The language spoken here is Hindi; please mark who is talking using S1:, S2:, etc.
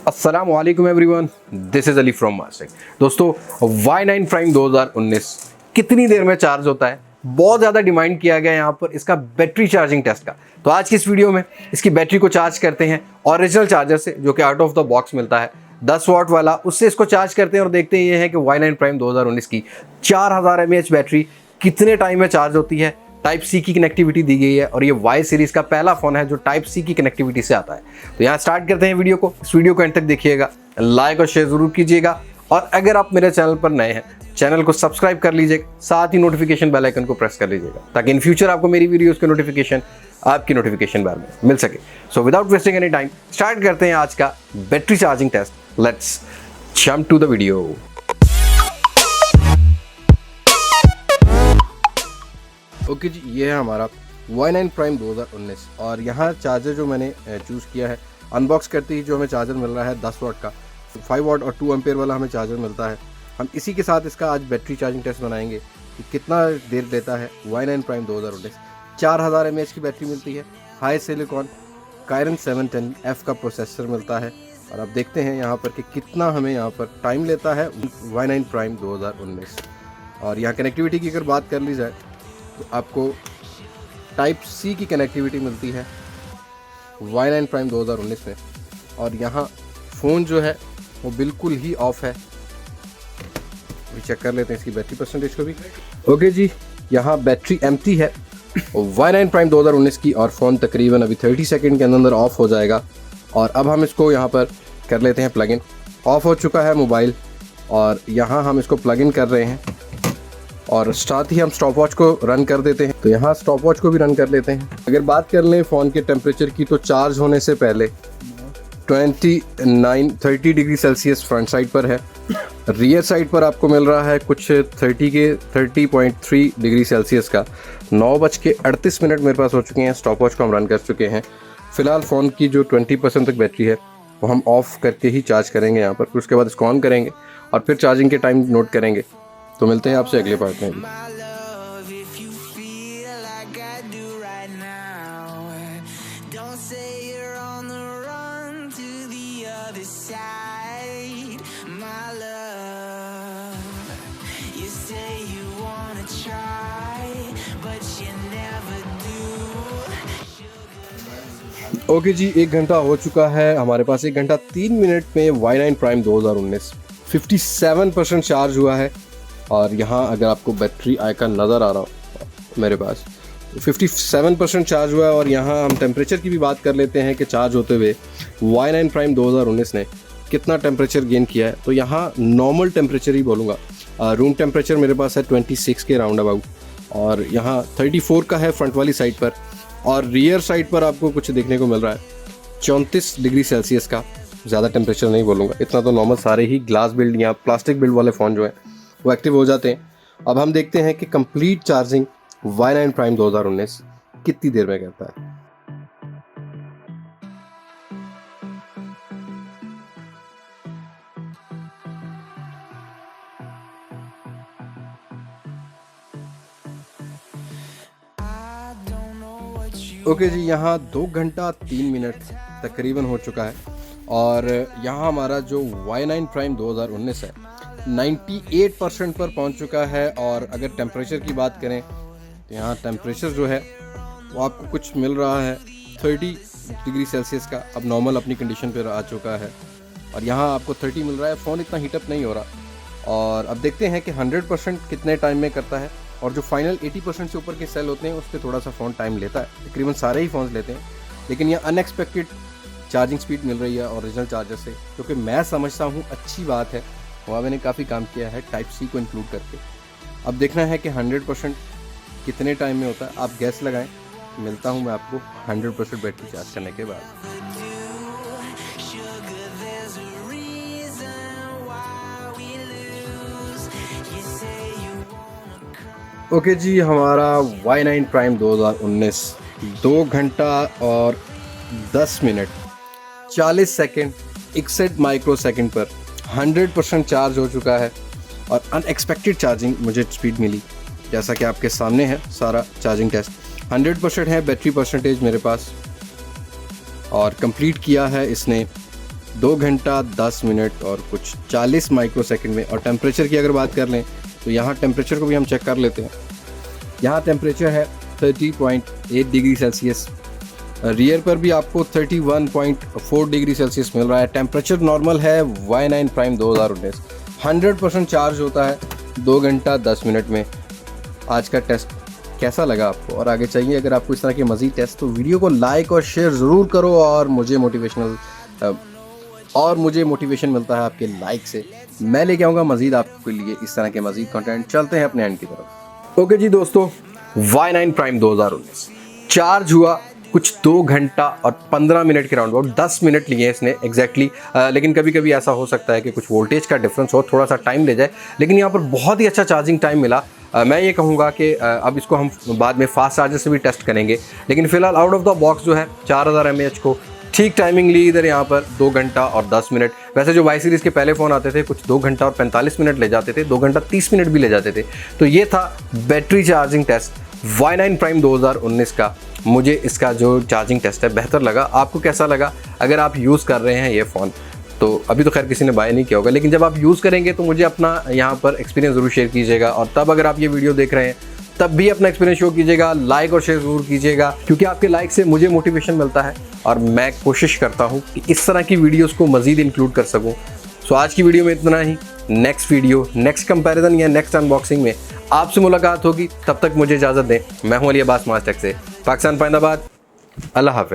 S1: अस्सलाम वालेकुम everyone, this is Ali from Mastek. दोस्तों, Y9 प्राइम 2019 कितनी देर में चार्ज होता है? बहुत ज़्यादा डिमांड किया गया है यहाँ पर इसका बैटरी चार्जिंग टेस्ट का। तो आज की इस वीडियो में इसकी बैटरी को चार्ज करते हैं ओरिजिनल चार्जर से, जो कि आउट ऑफ द बॉक्स मिलता है 10 वाट वाला। उससे इसको चार्ज करते हैं और देखते हैं ये है कि Y9 प्राइम 2019 की 4000 mAh बैटरी कितने टाइम में चार्ज होती है। टाइप सी की कनेक्टिविटी दी गई है और ये Y सीरीज़ का पहला फ़ोन है जो टाइप सी की कनेक्टिविटी से आता है। तो यहाँ स्टार्ट करते हैं वीडियो को। इस वीडियो को एंड तक देखिएगा, लाइक और शेयर ज़रूर कीजिएगा। और अगर आप मेरे चैनल पर नए हैं, चैनल को सब्सक्राइब कर लीजिएगा, साथ ही नोटिफिकेशन बेल आइकन को प्रेस कर लीजिएगा ताकि इन फ्यूचर आपको मेरी वीडियोज़ के नोटिफिकेशन आपकी नोटिफिकेशन बार में मिल सके। So without wasting any time start करते हैं आज का battery charging test. Let's jump to the video. Okay जी, ये है हमारा Y9 प्राइम 2019 और यहाँ चार्जर जो मैंने चूज़ किया है, अनबॉक्स करते ही जो हमें चार्जर मिल रहा है 10 वाट का, 5 वाट और 2 एम्पेयर वाला हमें चार्जर मिलता है। हम इसी के साथ इसका आज बैटरी चार्जिंग टेस्ट बनाएंगे कि कितना देर लेता है Y9 प्राइम 2019। 4000 mAh की बैटरी मिलती है, हाई सिलिकॉन कायरन 710F का प्रोसेसर मिलता है। और अब देखते हैं यहाँ पर कि कितना हमें यहाँ पर टाइम लेता है Y9 प्राइम 2019। और यहाँ कनेक्टिविटी की अगर बात कर ली जाए तो आपको टाइप सी की कनेक्टिविटी मिलती है Y9 प्राइम 2019 में। और यहाँ फ़ोन जो है वो बिल्कुल ही ऑफ है। अभी चेक कर लेते हैं इसकी बैटरी परसेंटेज को भी। ओके जी, यहाँ बैटरी एम्प्टी है Y9 प्राइम 2019 की और फ़ोन तकरीबन अभी 30 सेकंड के अंदर ऑफ़ हो जाएगा। और अब हम इसको यहाँ पर कर लेते हैं प्लग इन। ऑफ़ हो चुका है मोबाइल और यहाँ हम इसको प्लग इन कर रहे हैं और साथ ही हम स्टॉप वॉच को रन कर देते हैं। तो यहाँ स्टॉप वॉच को भी रन कर लेते हैं। अगर बात कर लें फ़ोन के टेम्परेचर की तो चार्ज होने से पहले 30 डिग्री सेल्सियस फ्रंट साइड पर है। रियर साइड पर आपको मिल रहा है कुछ 30.3 डिग्री सेल्सियस का। 9:38 मेरे पास हो चुके हैं। स्टॉप वॉच को हम रन कर चुके हैं। फ़िलहाल फ़ोन की जो 20% तक बैटरी है वो हम ऑफ़ करके ही चार्ज करेंगे यहाँ पर। फिर उसके बाद इसको ऑन करेंगे और फिर चार्जिंग के टाइम नोट करेंगे। तो मिलते हैं आपसे अगले पार्ट में भी। ओके जी, 1 घंटा हो चुका है हमारे पास। 1 घंटा 3 मिनट में Y9 प्राइम 2019 57% चार्ज हुआ है। और यहाँ अगर आपको बैटरी आइकन नज़र आ रहा हो मेरे पास, 57% चार्ज हुआ है। और यहाँ हम टेम्परेचर की भी बात कर लेते हैं कि चार्ज होते हुए Y9 प्राइम 2019 ने कितना टेम्परेचर गेन किया है। तो यहाँ नॉर्मल टेम्परेचर ही बोलूँगा। रूम टेम्परेचर मेरे पास है 26 के राउंड अबाउट और यहाँ 34 का है फ्रंट वाली साइड पर। और रियर साइड पर आपको कुछ देखने को मिल रहा है 34 डिग्री सेल्सियस का। ज़्यादा टेम्परेचर नहीं बोलूँगा, इतना तो नॉर्मल सारे ही ग्लास बिल्ड या प्लास्टिक बिल्ड वाले फ़ोन जो हैं वो एक्टिव हो जाते हैं। अब हम देखते हैं कि कंप्लीट चार्जिंग Y9 प्राइम 2019 कितनी देर में करता है। ओके जी, यहाँ 2 घंटा 3 मिनट तकरीबन हो चुका है। और यहाँ हमारा जो Y9 प्राइम 2019 है 98% पर पहुँच चुका है। और अगर टेम्परेचर की बात करें तो यहाँ टेम्परेचर जो है वो आपको कुछ मिल रहा है 30 डिग्री सेल्सियस का। अब नॉर्मल अपनी कंडीशन पर आ चुका है और यहाँ आपको 30 मिल रहा है। फ़ोन इतना हीटअप नहीं हो रहा। और अब देखते हैं कि 100% कितने टाइम में करता है। और जो फाइनल 80% से ऊपर के सेल होते हैं उस पर थोड़ा सा फ़ोन टाइम लेता है, तकरीबन सारे ही फ़ोन्स लेते हैं। लेकिन यह अनएक्सपेक्टेड चार्जिंग स्पीड मिल रही है ओरिजिनल चार्जर से, जो कि मैं समझता हूँ अच्छी बात है। वहाँ मैंने काफ़ी काम किया है टाइप सी को इंक्लूड करके। अब देखना है कि 100% कितने टाइम में होता है। आप गैस लगाएं, मिलता हूँ मैं आपको 100% बैटरी चार्ज करने के बाद। ओके जी, हमारा Y9 प्राइम 2019 2 घंटा और 10 मिनट 40 सेकेंड 61 माइक्रो सेकेंड पर 100% चार्ज हो चुका है। और अनएक्सपेक्टेड चार्जिंग मुझे स्पीड मिली, जैसा कि आपके सामने है सारा चार्जिंग टेस्ट। 100% है बैटरी परसेंटेज मेरे पास और कंप्लीट किया है इसने 2 घंटा 10 मिनट और कुछ 40 माइक्रोसेकंड में। और टेम्परेचर की अगर बात कर लें तो यहाँ टेम्परेचर को भी हम चेक कर लेते हैं। यहाँ टेम्परेचर है 30.8 डिग्री सेल्सियस, रियर पर भी आपको 31.4 डिग्री सेल्सियस मिल रहा है। टेम्परेचर नॉर्मल है। Y9 प्राइम 2019 100% चार्ज होता है 2 घंटा 10 मिनट में। आज का टेस्ट कैसा लगा आपको और आगे चाहिए अगर आपको इस तरह के मज़ीद टेस्ट, तो वीडियो को लाइक और शेयर ज़रूर करो। और मुझे मोटिवेशन मिलता है आपके लाइक से। मैं लेके आऊँगा मज़ीद आपके लिए इस तरह के मज़ीद कंटेंट। चलते हैं अपने एंड की तरफ। ओके जी दोस्तों, Y9 प्राइम 2019 चार्ज हुआ कुछ 2 घंटा और 15 मिनट के राउंड अबाउट, 10 मिनट लिए इसने एग्जैक्टली। लेकिन कभी कभी ऐसा हो सकता है कि कुछ वोल्टेज का डिफरेंस हो, थोड़ा सा टाइम ले जाए, लेकिन यहाँ पर बहुत ही अच्छा चार्जिंग टाइम मिला। मैं ये कहूँगा कि अब इसको हम बाद में फास्ट चार्जर से भी टेस्ट करेंगे, लेकिन फ़िलहाल आउट ऑफ द बॉक्स जो है 4000 mAh को ठीक टाइमिंग ली इधर यहाँ पर 2 घंटा और 10 मिनट। वैसे जो Y सीरीज़ के पहले फ़ोन आते थे कुछ 2 घंटा और 45 मिनट ले जाते थे, 2 घंटा 30 मिनट भी ले जाते थे। तो ये था battery charging test Y9 prime 2019 का। मुझे इसका जो चार्जिंग टेस्ट है बेहतर लगा। आपको कैसा लगा? अगर आप यूज़ कर रहे हैं ये फ़ोन, तो अभी तो खैर किसी ने बाय नहीं किया होगा, लेकिन जब आप यूज़ करेंगे तो मुझे अपना यहाँ पर एक्सपीरियंस ज़रूर शेयर कीजिएगा। और तब अगर आप ये वीडियो देख रहे हैं तब भी अपना एक्सपीरियंस शो कीजिएगा, लाइक और शेयर ज़रूर कीजिएगा, क्योंकि आपके लाइक से मुझे मोटिवेशन मिलता है और मैं कोशिश करता हूँ कि इस तरह की वीडियोस को मज़ीद इंक्लूड कर सकूँ। सो आज की वीडियो में इतना ही। नेक्स्ट वीडियो, नेक्स्ट कंपैरिजन या नेक्स्ट अनबॉक्सिंग में आपसे मुलाकात होगी। तब तक मुझे इजाज़त दें। मैं हूँ अली अब्बास मास्टेक से, पाकिस्तान फैज़ाबाद। अल्लाह हाफ़िज़।